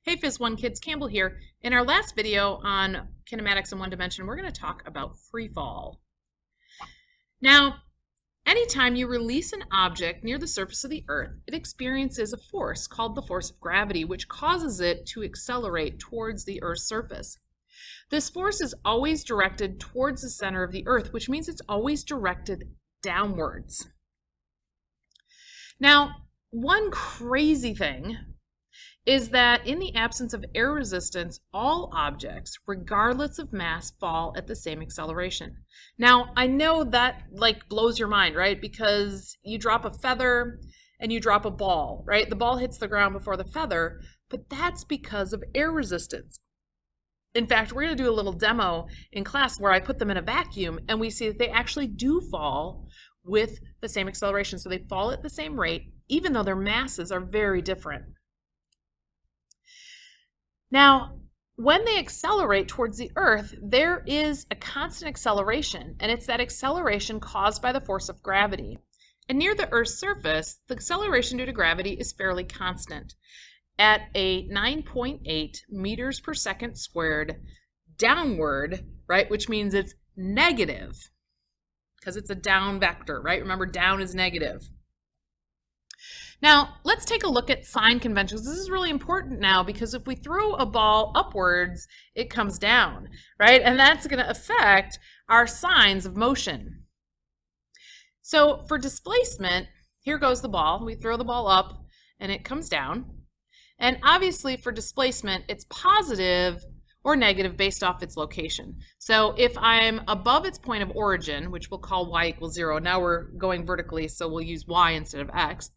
Hey Phys 1 kids, Campbell here. In our last video on kinematics in one dimension, we're going to talk about free fall. Now, anytime you release an object near the surface of the Earth, it experiences a force called the force of gravity, which causes it to accelerate towards the Earth's surface. This force is always directed towards the center of the Earth, which means it's always directed downwards. Now, one crazy thing is that in the absence of air resistance, all objects, regardless of mass, fall at the same acceleration. Now, I know that blows your mind, right? Because you drop a feather and you drop a ball, right? The ball hits the ground before the feather, but that's because of air resistance. In fact, we're going to do a little demo in class where I put them in a vacuum and we see that they actually do fall with the same acceleration. So they fall at the same rate, even though their masses are very different. Now, when they accelerate towards the Earth, there is a constant acceleration, and it's that acceleration caused by the force of gravity. And near the Earth's surface, the acceleration due to gravity is fairly constant at a 9.8 meters per second squared downward, right? Which means it's negative because it's a down vector, right? Remember, down is negative. Now, let's take a look at sign conventions. This is really important now because if we throw a ball upwards, it comes down, right? And that's going to affect our signs of motion. So for displacement, here goes the ball. We throw the ball up and it comes down. And obviously for displacement, it's positive or negative based off its location. So if I'm above its point of origin, which we'll call y equals 0, now we're going vertically, so we'll use y instead of x.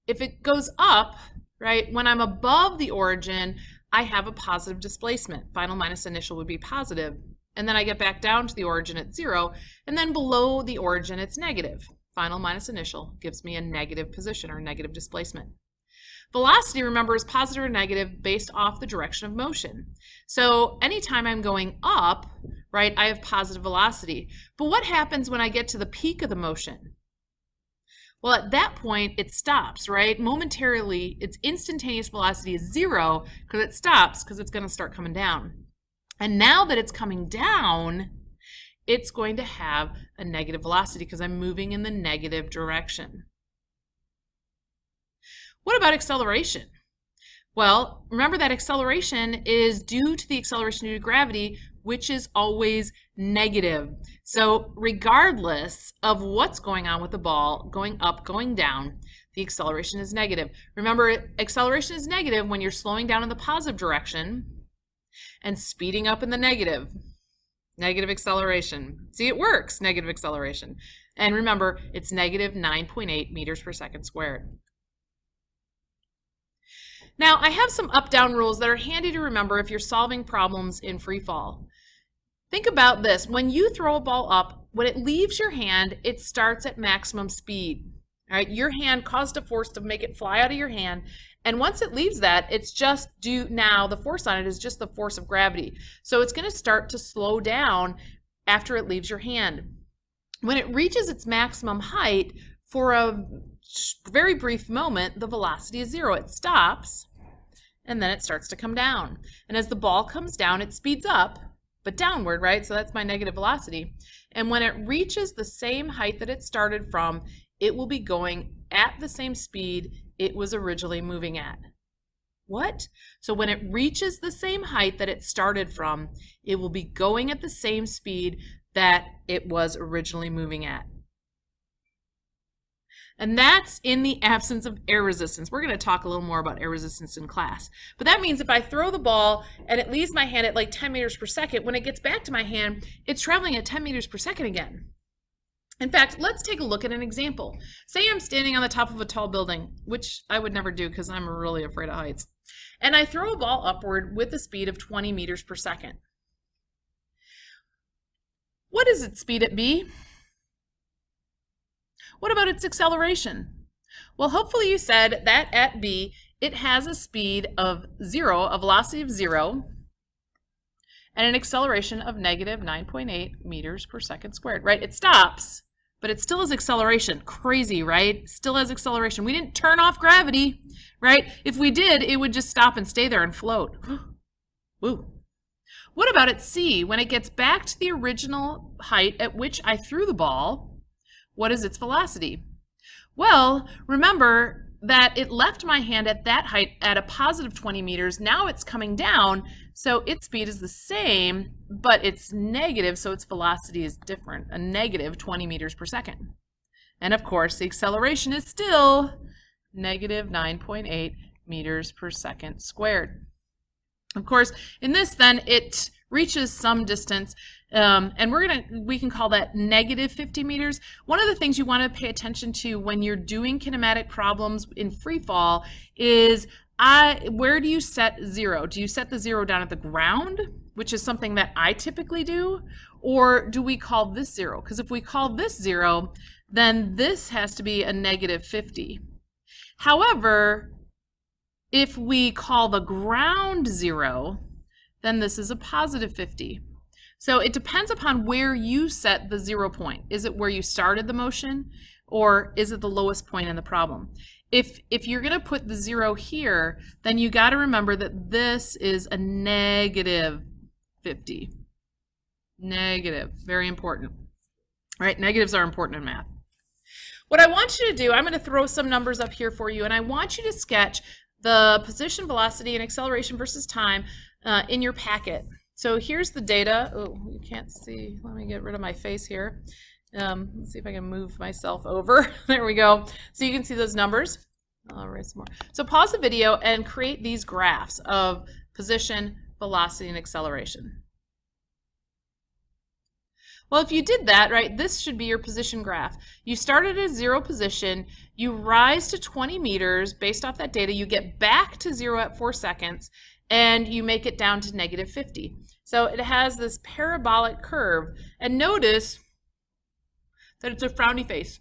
If it goes up, right, when I'm above the origin, I have a positive displacement. Final minus initial would be positive. And then I get back down to the origin at 0, and then below the origin, it's negative. Final minus initial gives me a negative position or negative displacement. Velocity, remember, is positive or negative based off the direction of motion. So anytime I'm going up, right, I have positive velocity. But what happens when I get to the peak of the motion? Well, at that point, it stops, right? Momentarily, its instantaneous velocity is 0 because it stops because it's going to start coming down. And now that it's coming down, it's going to have a negative velocity because I'm moving in the negative direction. What about acceleration? Well, remember that acceleration is due to the acceleration due to gravity, which is always negative. So regardless of what's going on with the ball, going up, going down, the acceleration is negative. Remember, acceleration is negative when you're slowing down in the positive direction and speeding up in the negative. Negative acceleration. See, it works, negative acceleration. And remember, it's negative 9.8 meters per second squared. Now, I have some up-down rules that are handy to remember if you're solving problems in free fall. Think about this. When you throw a ball up, when it leaves your hand, it starts at maximum speed. All right, your hand caused a force to make it fly out of your hand. And once it leaves that, it's just now the force on it is just the force of gravity. So it's going to start to slow down after it leaves your hand. When it reaches its maximum height, for a very brief moment, the velocity is 0. It stops, and then it starts to come down. And as the ball comes down, it speeds up, but downward, right? So that's my negative velocity. And when it reaches the same height that it started from, it will be going at the same speed it was originally moving at. What? So when it reaches the same height that it started from, it will be going at the same speed that it was originally moving at. And that's in the absence of air resistance. We're going to talk a little more about air resistance in class. But that means if I throw the ball and it leaves my hand at like 10 meters per second, when it gets back to my hand, it's traveling at 10 meters per second again. In fact, let's take a look at an example. Say I'm standing on the top of a tall building, which I would never do because I'm really afraid of heights. And I throw a ball upward with a speed of 20 meters per second. What is its speed at B? What about its acceleration? Well, hopefully you said that at B, it has a speed of 0, a velocity of 0, and an acceleration of negative 9.8 meters per second squared, right? It stops, but it still has acceleration. Crazy, right? Still has acceleration. We didn't turn off gravity, right? If we did, it would just stop and stay there and float. Woo. What about at C? When it gets back to the original height at which I threw the ball, what is its velocity? Well, remember that it left my hand at that height at a positive 20 meters. Now it's coming down, so its speed is the same, but it's negative, so its velocity is different, a negative 20 meters per second. And of course, the acceleration is still negative 9.8 meters per second squared. Of course, in this then, it reaches some distance, and we can call that negative 50 meters. One of the things you want to pay attention to when you're doing kinematic problems in free fall is where do you set zero? Do you set the zero down at the ground, which is something that I typically do, or do we call this zero? Because if we call this zero, then this has to be a negative 50. However, if we call the ground zero, then this is a positive 50. So it depends upon where you set the 0 point. Is it where you started the motion, or is it the lowest point in the problem? If you're going to put the 0 here, then you got to remember that this is a negative 50. Negative, very important. All right, negatives are important in math. What I want you to do, I'm going to throw some numbers up here for you, and I want you to sketch the position, velocity, and acceleration versus time in your packet. So here's the data. Oh, you can't see. Let me get rid of my face here. Let's see if I can move myself over. There we go. So you can see those numbers. I'll erase some more. So pause the video and create these graphs of position, velocity, and acceleration. Well, if you did that, right, this should be your position graph. You started at 0 position, you rise to 20 meters based off that data, you get back to 0 at 4 seconds, and you make it down to negative 50. So it has this parabolic curve, and notice that it's a frowny face.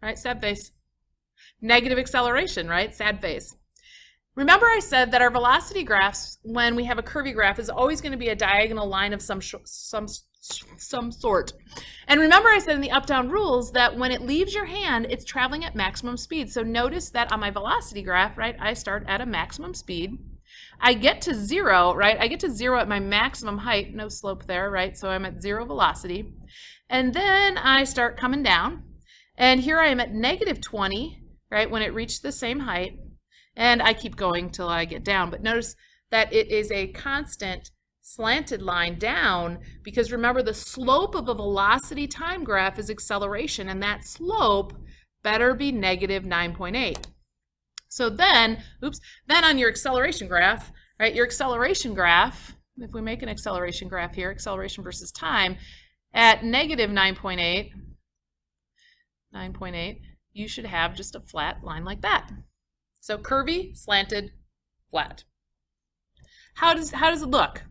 Right, sad face. Negative acceleration, right, sad face. Remember I said that our velocity graphs, when we have a curvy graph, is always going to be a diagonal line of some sort. And remember I said in the up-down rules that when it leaves your hand, it's traveling at maximum speed. So notice that on my velocity graph, right, I start at a maximum speed. I get to 0, right? I get to 0 at my maximum height, no slope there, right? So I'm at 0 velocity. And then I start coming down. And here I am at negative 20, right, when it reached the same height. And I keep going till I get down. But notice that it is a constant slanted line down, because remember the slope of a velocity time graph is acceleration, and that slope better be negative 9.8. So then, then on your acceleration graph, right, your acceleration graph, if we make an acceleration graph here, acceleration versus time, at negative 9.8, you should have just a flat line like that. So curvy, slanted, flat. How does it look?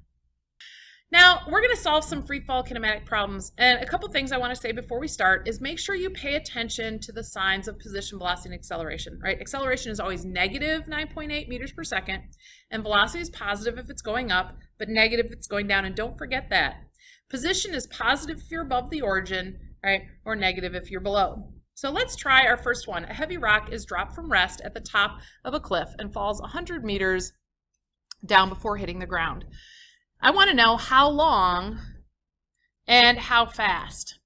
Now, we're going to solve some free fall kinematic problems, and a couple things I want to say before we start is make sure you pay attention to the signs of position, velocity, and acceleration, right? Acceleration is always negative 9.8 meters per second, and velocity is positive if it's going up, but negative if it's going down, and don't forget that. Position is positive if you're above the origin, right, or negative if you're below. So let's try our first one. A heavy rock is dropped from rest at the top of a cliff and falls 100 meters down before hitting the ground. I want to know how long and how fast.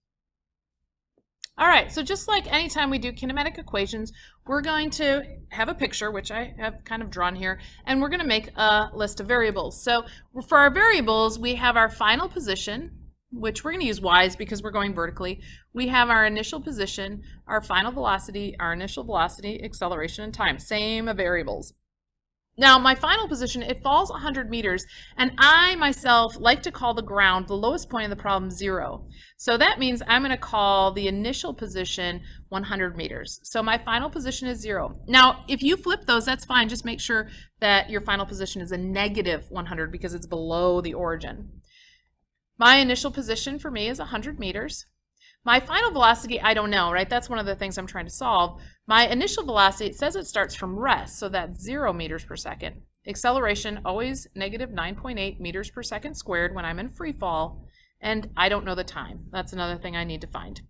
All right, so just like anytime we do kinematic equations, we're going to have a picture, which I have kind of drawn here, and we're going to make a list of variables. So for our variables, we have our final position, which we're going to use y's because we're going vertically. We have our initial position, our final velocity, our initial velocity, acceleration, and time. Same variables. Now, my final position, it falls 100 meters, and I myself like to call the ground, the lowest point of the problem, 0. So that means I'm going to call the initial position 100 meters. So my final position is 0. Now, if you flip those, that's fine. Just make sure that your final position is a negative 100 because it's below the origin. My initial position for me is 100 meters. My final velocity, I don't know, right? That's one of the things I'm trying to solve. My initial velocity, it says it starts from rest, so that's 0 meters per second. Acceleration, always negative 9.8 meters per second squared when I'm in free fall, and I don't know the time. That's another thing I need to find.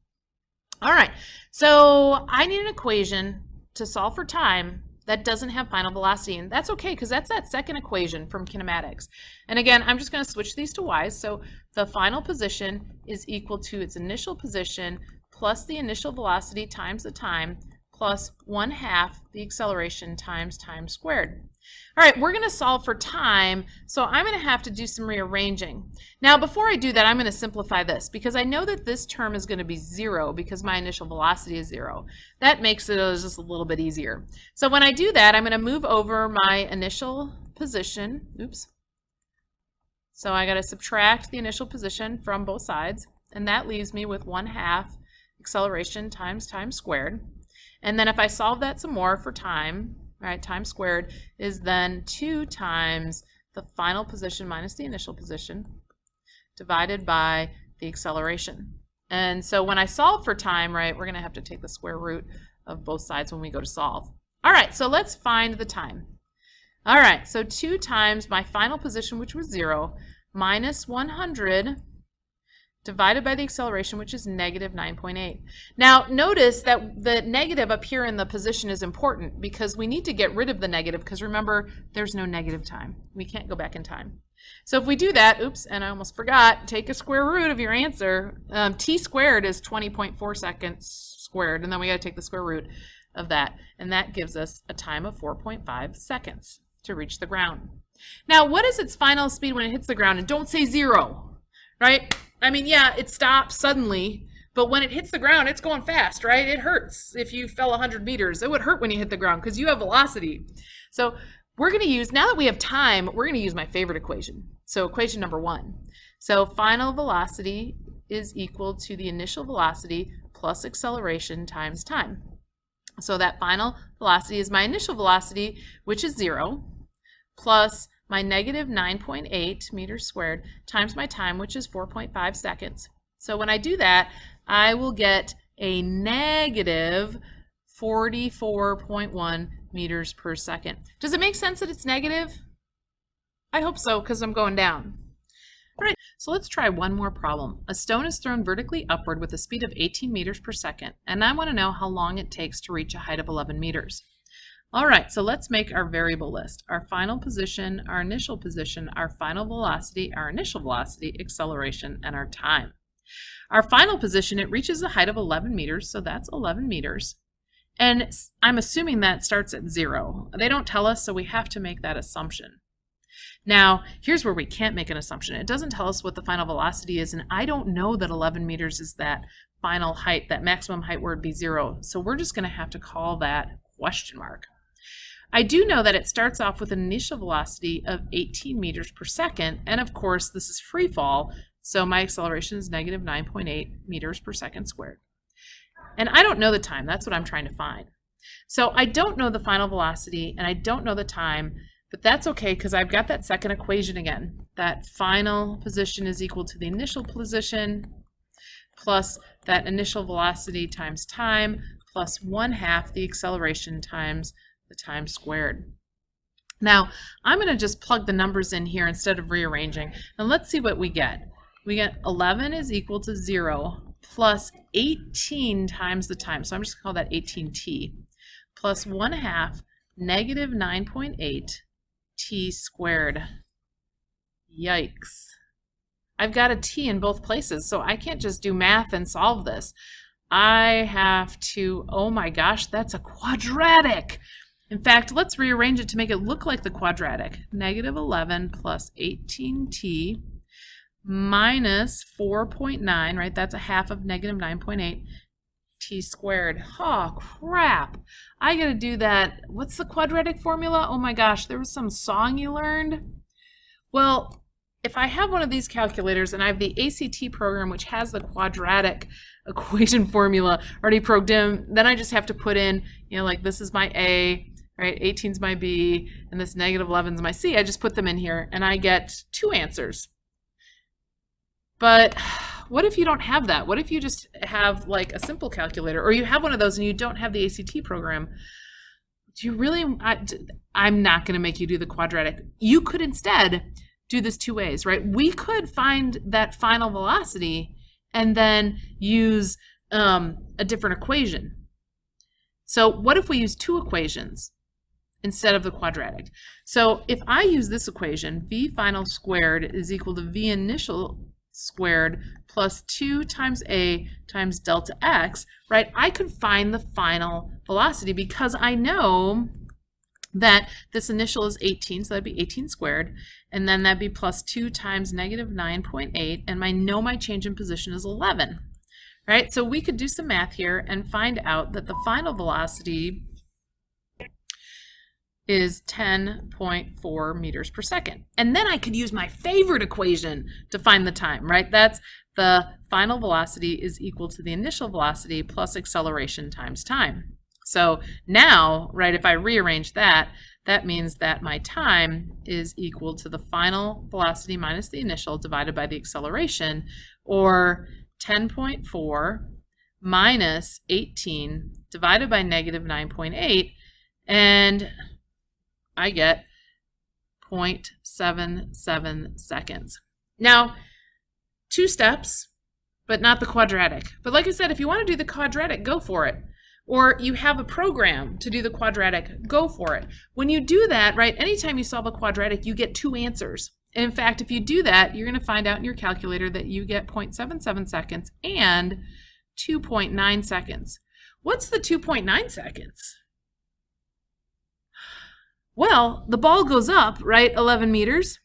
All right, so I need an equation to solve for time that doesn't have final velocity, and that's okay because that's that second equation from kinematics. And again, I'm just going to switch these to y's. So the final position is equal to its initial position plus the initial velocity times the time plus 1/2 the acceleration times time squared. All right, we're going to solve for time, so I'm going to have to do some rearranging. Now, before I do that, I'm going to simplify this because I know that this term is going to be 0 because my initial velocity is 0. That makes it just a little bit easier. So when I do that, I'm going to move over my initial position. Oops. So I got to subtract the initial position from both sides, and that leaves me with 1/2 acceleration times time squared. And then if I solve that some more for time, right, time squared is then 2 times the final position minus the initial position divided by the acceleration. And so when I solve for time, right, we're going to have to take the square root of both sides when we go to solve. All right, so let's find the time. All right, so 2 times my final position, which was 0, minus 100 divided by the acceleration, which is negative 9.8. Now, notice that the negative up here in the position is important because we need to get rid of the negative because remember, there's no negative time. We can't go back in time. So if we do that, oops, and I almost forgot, take a square root of your answer. T squared is 20.4 seconds squared, and then we got to take the square root of that, and that gives us a time of 4.5 seconds to reach the ground. Now, what is its final speed when it hits the ground? And don't say 0, right? I mean, yeah, it stops suddenly, but when it hits the ground, it's going fast, right? It hurts if you fell 100 meters. It would hurt when you hit the ground because you have velocity. So we're going to use, now that we have time, we're going to use my favorite equation. So equation number 1. So final velocity is equal to the initial velocity plus acceleration times time. So that final velocity is my initial velocity, which is 0, plus my negative 9.8 meters squared times my time, which is 4.5 seconds. So when I do that, I will get a negative 44.1 meters per second. Does it make sense that it's negative? I hope so, because I'm going down. All right, so let's try one more problem. A stone is thrown vertically upward with a speed of 18 meters per second, and I want to know how long it takes to reach a height of 11 meters. All right, so let's make our variable list. Our final position, our initial position, our final velocity, our initial velocity, acceleration, and our time. Our final position, it reaches a height of 11 meters, so that's 11 meters. And I'm assuming that starts at 0. They don't tell us, so we have to make that assumption. Now, here's where we can't make an assumption. It doesn't tell us what the final velocity is, and I don't know that 11 meters is that final height, that maximum height where it'd be 0. So we're just going to have to call that question mark. I do know that it starts off with an initial velocity of 18 meters per second, and of course this is free fall, so my acceleration is negative 9.8 meters per second squared. And I don't know the time, that's what I'm trying to find. So I don't know the final velocity and I don't know the time, but that's okay because I've got that second equation again. That final position is equal to the initial position plus that initial velocity times time plus 1/2 the acceleration times the time squared. Now, I'm going to just plug the numbers in here instead of rearranging, and let's see what we get. We get 11 is equal to 0 plus 18 times the time, so I'm just going to call that 18t, plus 1/2 negative 9.8 t squared. Yikes. I've got a t in both places, so I can't just do math and solve this. I have to, oh my gosh, that's a quadratic. In fact, let's rearrange it to make it look like the quadratic. Negative 11 plus 18t minus 4.9, right? That's a half of negative 9.8 t squared. Oh, crap. I got to do that. What's the quadratic formula? Oh my gosh, there was some song you learned. Well, if I have one of these calculators and I have the ACT program which has the quadratic equation formula already programmed in, then I just have to put in, you know, like this is my A, right? 18 is my B, and this negative 11 is my C. I just put them in here and I get 2 answers. But what if you don't have that? What if you just have like a simple calculator, or you have one of those and you don't have the ACT program? Do you really, I'm not going to make you do the quadratic. You could instead do this 2 ways, right? We could find that final velocity and then use a different equation. So what if we use two equations instead of the quadratic? So if I use this equation, v final squared is equal to v initial squared plus 2 times a times delta x, right? I could find the final velocity because I know that this initial is 18, so that'd be 18 squared, and then that'd be plus 2 times negative 9.8, and I know my change in position is 11. Right, so we could do some math here and find out that the final velocity is 10.4 meters per second. And then I could use my favorite equation to find the time, right? That's the final velocity is equal to the initial velocity plus acceleration times time. So now, right, if I rearrange that, that means that my time is equal to the final velocity minus the initial divided by the acceleration, or 10.4 minus 18 divided by negative 9.8, and I get 0.77 seconds. Now, 2 steps, but not the quadratic. But like I said, if you want to do the quadratic, go for it. Or you have a program to do the quadratic, go for it. When you do that, right, anytime you solve a quadratic, you get 2 answers. And in fact, if you do that, you're going to find out in your calculator that you get 0.77 seconds and 2.9 seconds. What's the 2.9 seconds? Well, the ball goes up, right, 11 meters,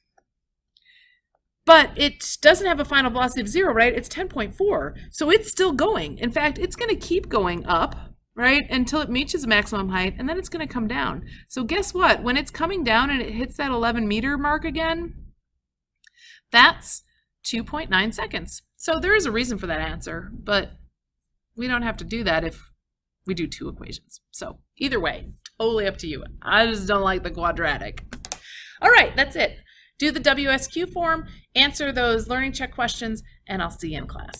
but it doesn't have a final velocity of 0, right? It's 10.4, so it's still going. In fact, it's going to keep going up, right, until it reaches maximum height, and then it's going to come down. So guess what? When it's coming down and it hits that 11 meter mark again, that's 2.9 seconds. So there is a reason for that answer, but we don't have to do that if we do 2 equations. So either way, totally up to you. I just don't like the quadratic. All right, that's it. Do the WSQ form, answer those learning check questions, and I'll see you in class.